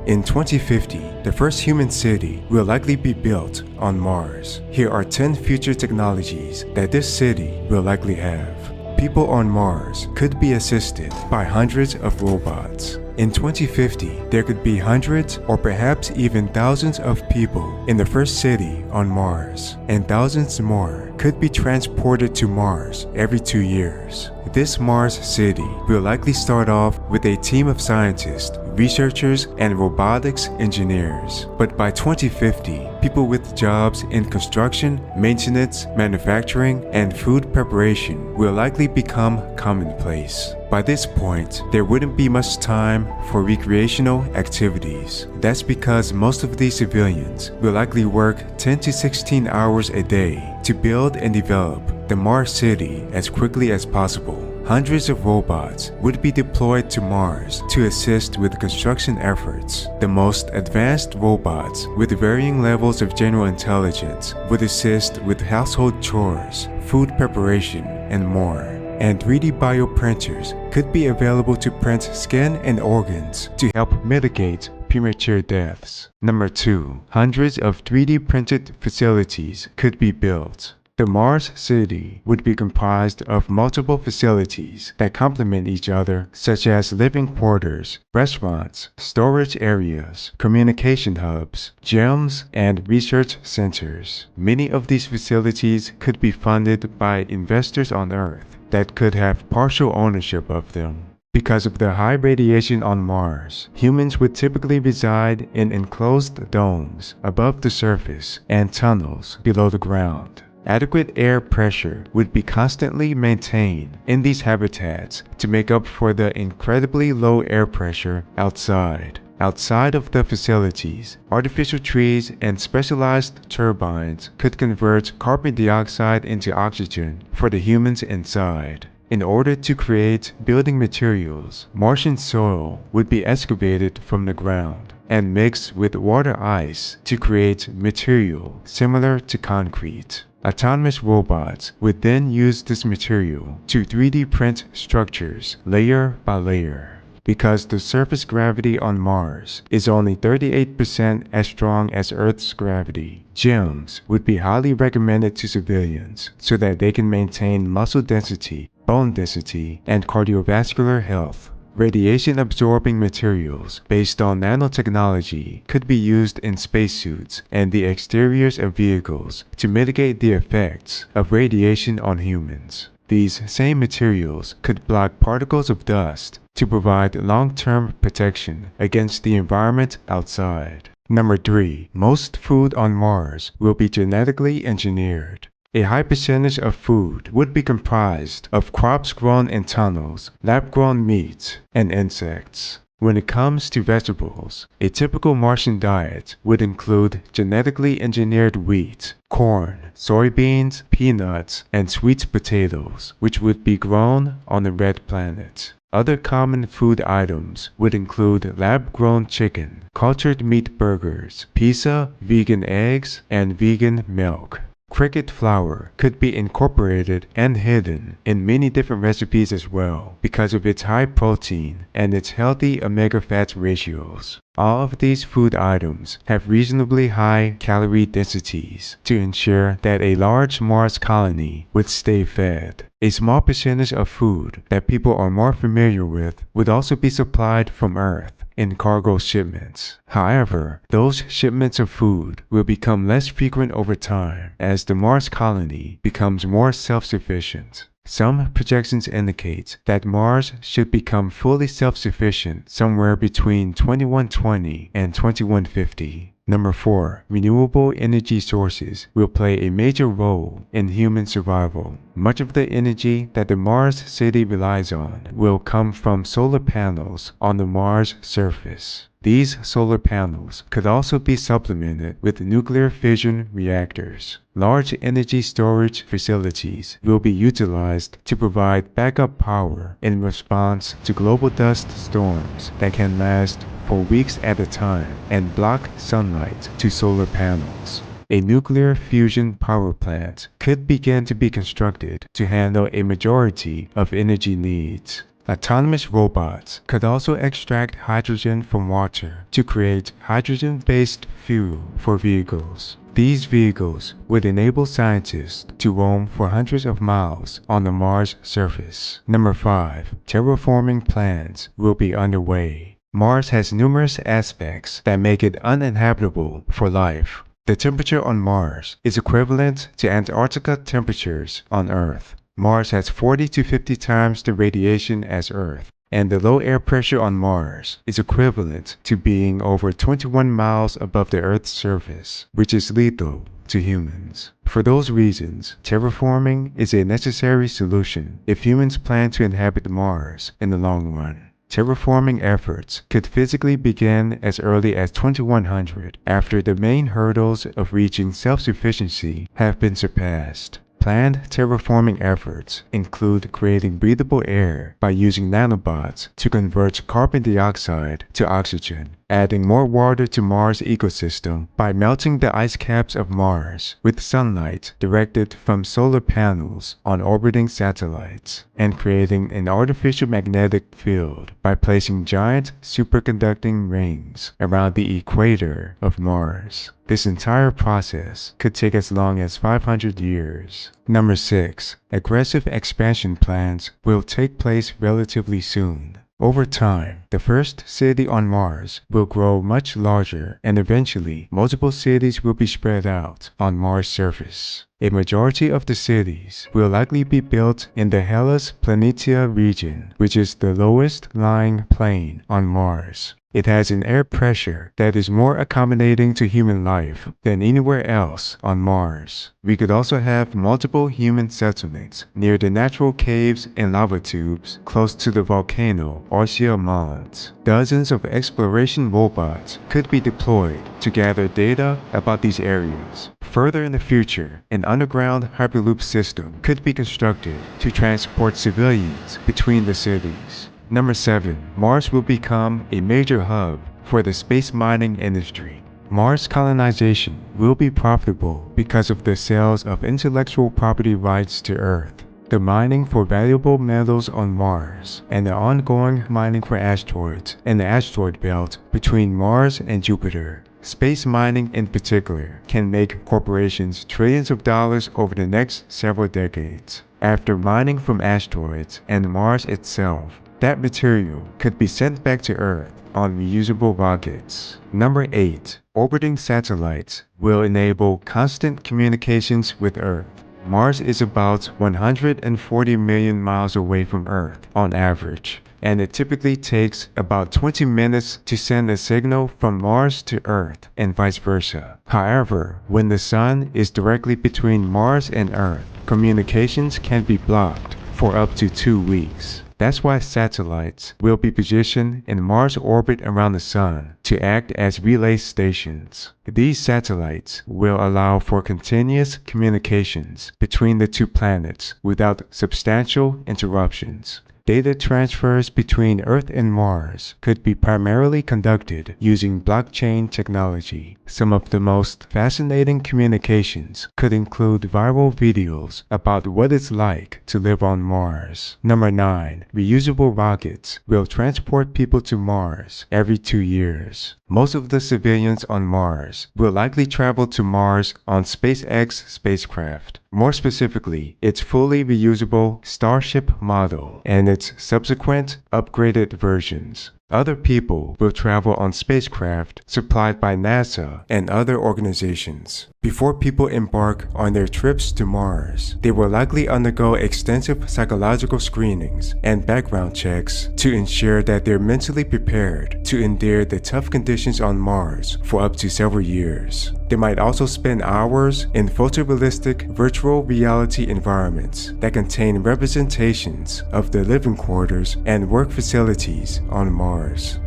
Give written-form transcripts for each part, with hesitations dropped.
In 2050, the first human city will likely be built on Mars. Here are 10 future technologies that this city will likely have. People on Mars could be assisted by hundreds of robots. In 2050, there could be hundreds or perhaps even thousands of people in the first city on Mars, and thousands more could be transported to Mars every 2 years. This Mars city will likely start off with a team of scientists, researchers, and robotics engineers. But by 2050, people with jobs in construction, maintenance, manufacturing, and food preparation will likely become commonplace. By this point, there wouldn't be much time for recreational activities. That's because most of these civilians will likely work 10 to 16 hours a day to build and develop the Mars city as quickly as possible. Hundreds of robots would be deployed to Mars to assist with construction efforts. The most advanced robots with varying levels of general intelligence would assist with household chores, food preparation, and more. And 3D bioprinters could be available to print skin and organs to help mitigate premature deaths. Number 2. Hundreds of 3D printed facilities could be built. The Mars city would be comprised of multiple facilities that complement each other, such as living quarters, restaurants, storage areas, communication hubs, gyms, and research centers. Many of these facilities could be funded by investors on Earth that could have partial ownership of them. Because of the high radiation on Mars, humans would typically reside in enclosed domes above the surface and tunnels below the ground. Adequate air pressure would be constantly maintained in these habitats to make up for the incredibly low air pressure outside. Outside of the facilities, artificial trees and specialized turbines could convert carbon dioxide into oxygen for the humans inside. In order to create building materials, Martian soil would be excavated from the ground and mixed with water ice to create material similar to concrete. Autonomous robots would then use this material to 3D print structures layer by layer. Because the surface gravity on Mars is only 38% as strong as Earth's gravity, gyms would be highly recommended to civilians so that they can maintain muscle density, bone density, and cardiovascular health. Radiation-absorbing materials based on nanotechnology could be used in spacesuits and the exteriors of vehicles to mitigate the effects of radiation on humans. These same materials could block particles of dust to provide long-term protection against the environment outside. Number 3. Most food on Mars will be genetically engineered. A high percentage of food would be comprised of crops grown in tunnels, lab-grown meats, and insects. When it comes to vegetables, a typical Martian diet would include genetically engineered wheat, corn, soybeans, peanuts, and sweet potatoes, which would be grown on the red planet. Other common food items would include lab-grown chicken, cultured meat burgers, pizza, vegan eggs, and vegan milk. Cricket flour could be incorporated and hidden in many different recipes as well because of its high protein and its healthy omega-fat ratios. All of these food items have reasonably high calorie densities to ensure that a large Mars colony would stay fed. A small percentage of food that people are more familiar with would also be supplied from Earth in cargo shipments. However, those shipments of food will become less frequent over time as the Mars colony becomes more self-sufficient. Some projections indicate that Mars should become fully self-sufficient somewhere between 2120 and 2150. Number 4. Renewable energy sources will play a major role in human survival. Much of the energy that the Mars city relies on will come from solar panels on the Mars surface. These solar panels could also be supplemented with nuclear fission reactors. Large energy storage facilities will be utilized to provide backup power in response to global dust storms that can last for weeks at a time and block sunlight to solar panels. A nuclear fusion power plant could begin to be constructed to handle a majority of energy needs. Autonomous robots could also extract hydrogen from water to create hydrogen-based fuel for vehicles. These vehicles would enable scientists to roam for hundreds of miles on the Mars surface. Number 5. Terraforming plans will be underway. Mars has numerous aspects that make it uninhabitable for life. The temperature on Mars is equivalent to Antarctica temperatures on Earth. Mars has 40 to 50 times the radiation as Earth, and the low air pressure on Mars is equivalent to being over 21 miles above the Earth's surface, which is lethal to humans. For those reasons, terraforming is a necessary solution if humans plan to inhabit Mars in the long run. Terraforming efforts could physically begin as early as 2100 after the main hurdles of reaching self-sufficiency have been surpassed. Planned terraforming efforts include creating breathable air by using nanobots to convert carbon dioxide to oxygen, adding more water to Mars' ecosystem by melting the ice caps of Mars with sunlight directed from solar panels on orbiting satellites, and creating an artificial magnetic field by placing giant superconducting rings around the equator of Mars. This entire process could take as long as 500 years. Number 6. Aggressive expansion plans will take place relatively soon. Over time, the first city on Mars will grow much larger, and eventually, multiple cities will be spread out on Mars' surface. A majority of the cities will likely be built in the Hellas Planitia region, which is the lowest lying plain on Mars. It has an air pressure that is more accommodating to human life than anywhere else on Mars. We could also have multiple human settlements near the natural caves and lava tubes close to the volcano Arsia Mons. Dozens of exploration robots could be deployed to gather data about these areas. Further in the future, an underground Hyperloop system could be constructed to transport civilians between the cities. Number 7. Mars will become a major hub for the space mining industry. Mars colonization will be profitable because of the sales of intellectual property rights to Earth, the mining for valuable metals on Mars, and the ongoing mining for asteroids in the asteroid belt between Mars and Jupiter. Space mining in particular can make corporations trillions of dollars over the next several decades. After mining from asteroids and Mars itself, that material could be sent back to Earth on reusable rockets. Number 8. Orbiting satellites will enable constant communications with Earth. Mars is about 140 million miles away from Earth on average, and it typically takes about 20 minutes to send a signal from Mars to Earth and vice versa. However, when the Sun is directly between Mars and Earth, communications can be blocked for up to 2 weeks. That's why satellites will be positioned in Mars' orbit around the Sun to act as relay stations. These satellites will allow for continuous communications between the two planets without substantial interruptions. Data transfers between Earth and Mars could be primarily conducted using blockchain technology. Some of the most fascinating communications could include viral videos about what it's like to live on Mars. Number 9. Reusable rockets will transport people to Mars every 2 years. Most of the civilians on Mars will likely travel to Mars on SpaceX spacecraft. More specifically, its fully reusable Starship model and its subsequent upgraded versions. Other people will travel on spacecraft supplied by NASA and other organizations. Before people embark on their trips to Mars, they will likely undergo extensive psychological screenings and background checks to ensure that they're mentally prepared to endure the tough conditions on Mars for up to several years. They might also spend hours in photorealistic virtual reality environments that contain representations of the living quarters and work facilities on Mars.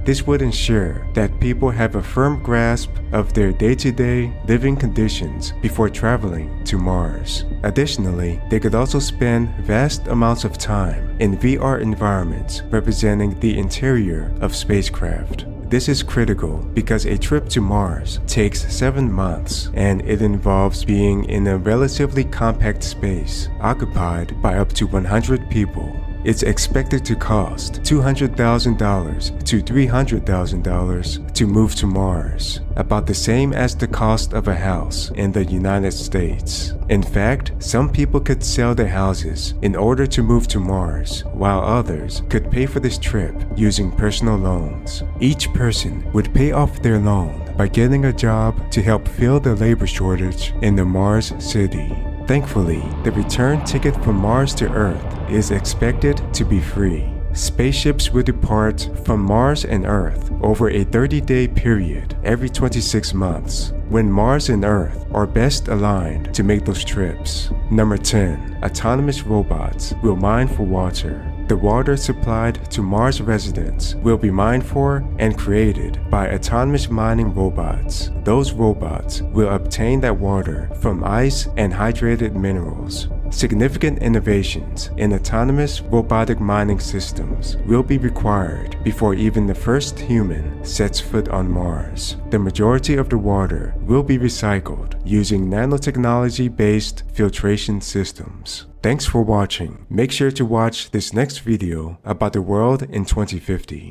This would ensure that people have a firm grasp of their day-to-day living conditions before traveling to Mars. Additionally, they could also spend vast amounts of time in VR environments representing the interior of spacecraft. This is critical because a trip to Mars takes 7 months and it involves being in a relatively compact space occupied by up to 100 people. it's expected to cost $200,000 to $300,000 to move to Mars, about the same as the cost of a house in the United States. In fact, some people could sell their houses in order to move to Mars, while others could pay for this trip using personal loans. Each person would pay off their loan by getting a job to help fill the labor shortage in the Mars city. Thankfully, the return ticket from Mars to Earth is expected to be free. Spaceships will depart from Mars and Earth over a 30-day period every 26 months, when Mars and Earth are best aligned to make those trips. Number 10. Autonomous robots will mine for water. The water supplied to Mars residents will be mined for and created by autonomous mining robots. Those robots will obtain that water from ice and hydrated minerals. Significant innovations in autonomous robotic mining systems will be required before even the first human sets foot on Mars. The majority of the water will be recycled using nanotechnology-based filtration systems. Thanks for watching. Make sure to watch this next video about the world in 2050.